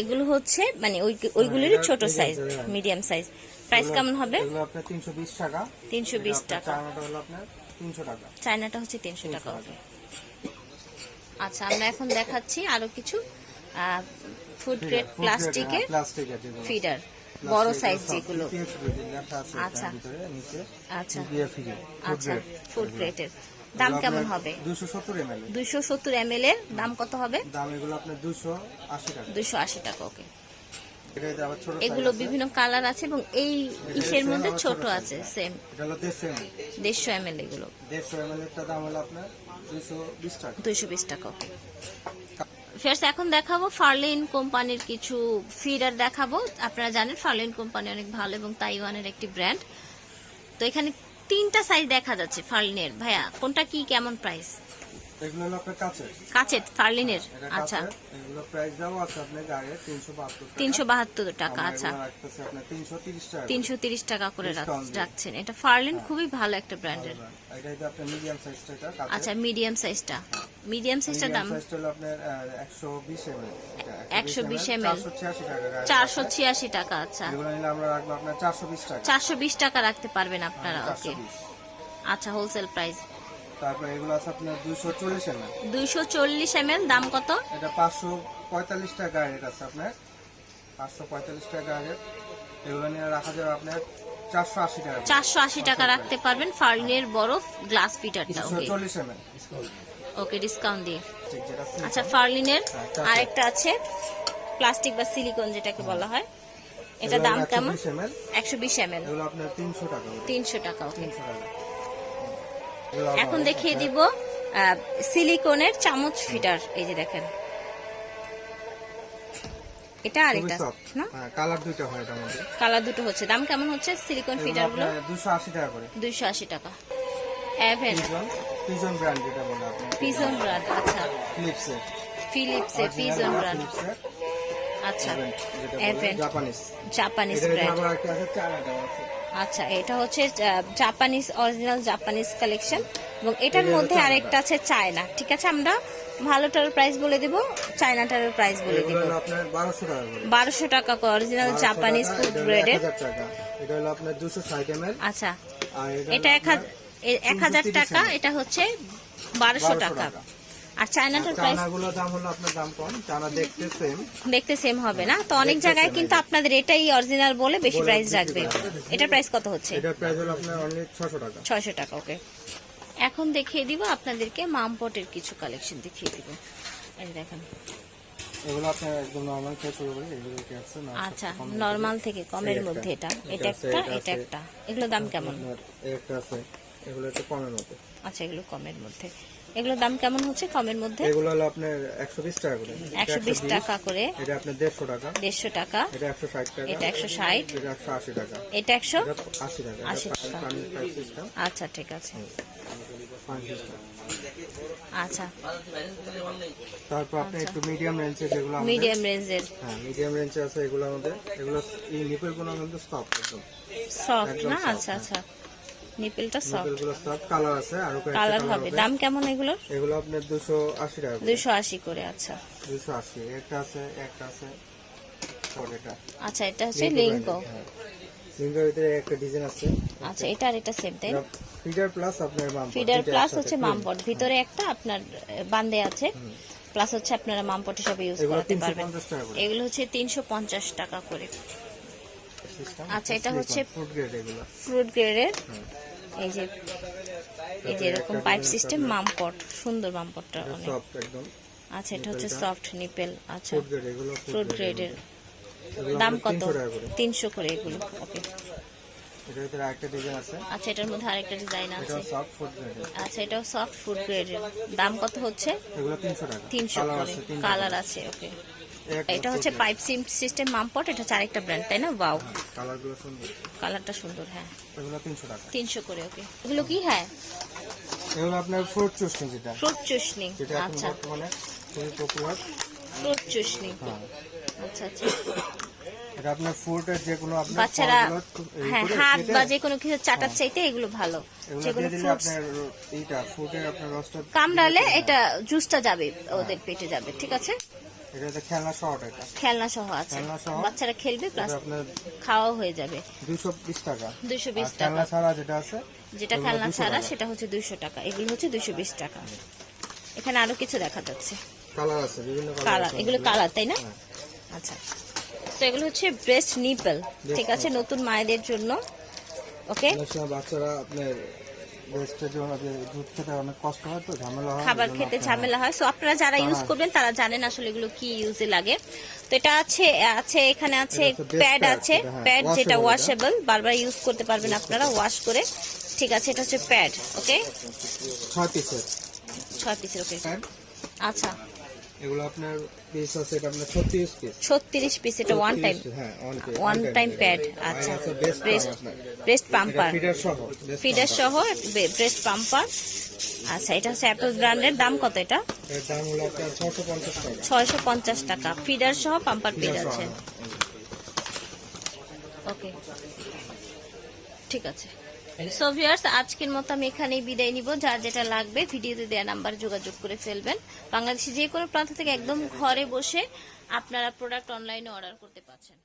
এগুলো হচ্ছে মানে ওইগুলোরই ছোট সাইজ, মিডিয়াম সাইজ। প্রাইস কেমন হবে? এগুলো আপনার 320 টাকা। 320 টাকা। চায়নাটা হলো আপনার 300 টাকা। চায়নাটা হচ্ছে 300 টাকা। ওকে। আচ্ছা, আমরা এখন দেখাচ্ছি আরো কিছু ফুড গ্রেড প্লাস্টিকের ফিডার, বড় সাইজ যেগুলো। আচ্ছা আচ্ছা আচ্ছা, ফুড গ্রেডের দাম কেমন হবে? 270 ml এর দাম কত হবে? দাম এগুলো আপনার 280 টাকা। 280 টাকা। ওকে। এটা আবার ছোট এগুলো বিভিন্ন কালার আছে এবং এই ইসের মধ্যে ছোট আছে সেম। এটা হলো 150 ml এগুলো। 150 ml এর দাম হলো আপনার 220 টাকা। 220 টাকা। ওকে। ফার্স্ট এখন দেখাবো ফার্লিন কোম্পানির কিছু ফিডার দেখাবো। আপনারা জানেন ফার্লিন কোম্পানি অনেক ভালো এবং তাইওয়ানের একটি ব্র্যান্ড। তো এখানে 3টা সাইজ দেখা যাচ্ছে ফার্লিনের। ভাইয়া কোনটা কি কেমন প্রাইস? এগুলো হলো আপনার কাচের ফার্লিনের। আচ্ছা, এগুলো প্রাইস দাও আছে আপনার গায়ে 372 টাকা। আচ্ছা, আপনার 330 টাকা। 330 টাকা করে রাখছেন। এটা ফার্লিন খুবই ভালো একটা ব্র্যান্ডের। এটা হলো আপনার মিডিয়াম সাইজটা। আচ্ছা, মিডিয়াম সাইজটা। মিডিয়াম সাইজটার দাম 120 ml। 120 ml 486 টাকা। 486 টাকা। আচ্ছা, এগুলো নিলে আমরা রাখবো আপনার 420 টাকা। 420 টাকা রাখতে পারবেন আপনারা। ওকে। আচ্ছা, হোলসেল প্রাইস। তারপর এগুলো আছে আপনার 240 ml। 240 ml দাম কত? এটা 545 টাকা রেট আছে আপনার। 545 টাকা রেট। এগুলো নিয়ে রাখা যাবে আপনার 480 টাকা। 480 টাকা রাখতে পারবেন ফার্লিনের বরফ গ্লাস ফিটারটা। ওকে। 240 ml। ওকে, ডিসকাউন্ট দিয়ে। ঠিক যেটা আছে। আচ্ছা, ফার্লিনের আরেকটা আছে প্লাস্টিক বা সিলিকন যেটাকে বলা হয়। এটা দাম কেমন? 120 ml। এগুলো আপনার 300 টাকা। 300 টাকা। ওকে। 300 টাকা। এখন দেখিয়ে দিব সিলিকনের চামচ ফিটার। এই যে দেখেন, এটা আরেকটা না, কালার দুটো হয় এটার মধ্যে। কালার দুটো হচ্ছে। দাম কেমন হচ্ছে সিলিকন ফিটার গুলো? 280 টাকা করে। 280 টাকা। এভেন পিজন ব্র্যান্ড যেটা বলে আপনি। Pigeon brand. আচ্ছা, ফিলিপসের পিজন ব্র্যান্ড। আচ্ছা, এভেন জাপানিজ ব্র্যান্ড। আচ্ছা, এটা হচ্ছে জাপানিজ, অরিজিনাল জাপানিজ কালেকশন। এবং এটার মধ্যে আরেকটা আছে চায়না। ঠিক আছে, আমরা ভালোটার প্রাইস বলে দিব, চায়নাটার প্রাইস বলে দিব। 1200 টাকা অরিজিনাল জাপানিজ ফুড গ্রেডের। এটা হলো আপনার 260 ml। আচ্ছা, এটা 1000 টাকা। এটা হচ্ছে 1200 টাকা। আর চায়নাটার প্রাইস দাম হলো আপনার দাম কম। চায়না দেখতে সেম হবে না তো, অনেক জায়গায় কিন্তু আপনাদের এটাই অরিজিনাল বলে বেশি প্রাইস রাখবে। এটার প্রাইস কত হচ্ছে? এটার প্রাইস হলো আপনার অনলি 600 টাকা। 600 টাকা। ওকে। এখন দেখিয়ে দিব আপনাদেরকে মামপটের কিছু কালেকশন দেখিয়ে দিব। এই দেখেন, এগুলো আপনার একদম নরমাল থেকে শুরু করে এগুলো কি আছে না? আচ্ছা, নরমাল থেকে কমের মধ্যে এটা একটা। এগুলো দাম কেমন? একটা আছে, এগুলো একটু কমের মধ্যে। আচ্ছা, এগুলো কমের মধ্যে। এগুলোর দাম কেমন হচ্ছে কমের মধ্যে? এগুলো হলো আপনার 120 টাকা করে। 120 টাকা করে। এটা আপনার 150 টাকা। 150 টাকা। এটা 160 টাকা। এটা 160। এটা 180 টাকা। এটা 180 টাকা। 80 টাকা। আচ্ছা, ঠিক আছে। আচ্ছা, তারপর আপনি একটু মিডিয়াম রেঞ্জের যেগুলো মিডিয়াম রেঞ্জের। হ্যাঁ, মিডিয়াম রেঞ্জে আছে এগুলোর মধ্যে। এগুলো এই নিপল গুলো কিন্তু সফট, একদম সফট না? আচ্ছা আচ্ছা, নিপলটা সফট। নিপলগুলো সফট। কালার আছে, আর কালার হবে। দাম কেমন এগুলো? এগুলো আপনার 280 টাকা। 280 করে। আচ্ছা, 280। একটা আছে এটা। আচ্ছা, এটা হচ্ছে লিংকো। লিংকোর ভিতরে একটা ডিজাইন আছে। আচ্ছা, এটা আর এটা সেম তাই? ফিডার প্লাস আপনার মামপট। ফিডার প্লাস হচ্ছে মামপট। ভিতরে একটা আপনার বান্দে আছে, প্লাস হচ্ছে আপনারা মামপট হিসেবে ইউজ করতে পারবেন। এগুলো হচ্ছে 350 টাকা করে। আচ্ছা, এটা হচ্ছে ফ্রুট গ্রেডের। এই যে এরকম পাইপ সিস্টেম মামপট, সুন্দর মামপটটা অনেক। আচ্ছা, এটা হচ্ছে সফট নিপেল। আচ্ছা, ফ্রুট গ্রেডের। দাম কত? 300 করে এগুলো। ওকে। আচ্ছা, এটার মধ্যে আরেকটা ডিজাইন আছে। আচ্ছা, এটাও সফট ফুড গ্রেডের। দাম কত হচ্ছে? 300 করে। কালার আছে। ওকে। এটা হচ্ছে পাইপ সিস্টেম মামপট। এটা হচ্ছে আরেকটা ব্র্যান্ড, তাই না? ওয়াও, কালারটা সুন্দর। হ্যাঁ, 300 করে। ওকে। এগুলো কি? হ্যাঁ, এগুলো আপনার ফ্রুট চুষনি। ফ্রুট চুষনি। আচ্ছা, খুবই পপুলার ফ্রুট চুষনি। আচ্ছা আচ্ছা, এটা আপনার ফ্রুটের যে কোনো আপনার বাচ্চারা হ্যাঁ হাত বা যে কোনো কিছু চাটার চাইতে এগুলো ভালো। যেগুলো আপনার এইটা ফ্রুটের আপনার রসটা কামড়ালে এটা জুসটা যাবে, ওদের পেটে যাবে। ঠিক আছে। এটা হচ্ছে খেলনা শর্ট, এটা খেলনা সহ আছে, খেলনা সহ। বাচ্চারা খেলবে প্লাস এটা আপনার খাওয়া হয়ে যাবে। 220 টাকা। 220 আর টাকা। খেলনা ছাড়া যেটা আছে যেটা এগুলো খেলনা 200 ছাড়া টাকা। সেটা হচ্ছে 200 টাকা, এগুলো হচ্ছে 220 টাকা। এখানে আরো কিছু দেখা যাচ্ছে কালার আছে, বিভিন্ন কালার, এগুলো কালার তাই না? হ্যাঁ। আচ্ছা, তো এগুলো হচ্ছে ব্রেস্ট নিপল, ঠিক আছে, নতুন মায়েদের জন্য। ওকে, অনেক সময় বাচ্চারা আপনার ব্রেস্টের জন্য যে দুধ খেতে অনেক কষ্ট হয়, তো ঝামেলা হয়, খাবার এজন্য খেতে আপনার- ঝামেলা হয়, সো আপনারা যারা ইউজ হ্যাঁ। করবেন তারা জানেন আসলে এগুলো কি ইউজে লাগে। তো এটা আছে এখানে আছে এটা হচ্ছে প্যাড best আছে, pad, যেটা, হ্যাঁ, প্যাড যেটা washable ওয়াশেবল, বারবার ইউজ করতে পারবেন আপনারা ওয়াশ করে, ঠিক আছে। এটা হচ্ছে প্যাড, ওকে, 6 পিসের 6 পিসের, ওকে। প্যাড। আচ্ছা, এগুলো আপনার পিস আছে, এটা আপনার 36 পিস। 36 পিস, এটা ওয়ান টাইম, 36 হ্যাঁ, ওয়ান টাইম প্যাড। আর আচ্ছা, আছে বেস্ট ব্রেস্ট আপনার ব্রেস্ট এটা পাম্পার, ফিডার সহ, best ফিডার pumper। সহ ব্রেস্ট পাম্পার। আচ্ছা, এটা হচ্ছে অ্যাপল ব্র্যান্ডের, দাম কত এটা? এর দাম হলো আপনার 650 টাকা। 650 টাকা, ফিডার সহ পাম্পার পেয়ে ফিডার সহ, যাচ্ছেন। হ্যাঁ। ওকে, ঠিক আছে। সো ভিউয়ার্স, আজকের মতো আমি এখানেই বিদায় নিব। যার যেটা লাগবে ভিডিওতে দেওয়া নাম্বার যোগাযোগ করে ফেলবেন। বাংলাদেশে যে কোনো প্রান্ত থেকে একদম ঘরে বসে আপনারা প্রোডাক্ট অনলাইনে অর্ডার করতে পারছেন।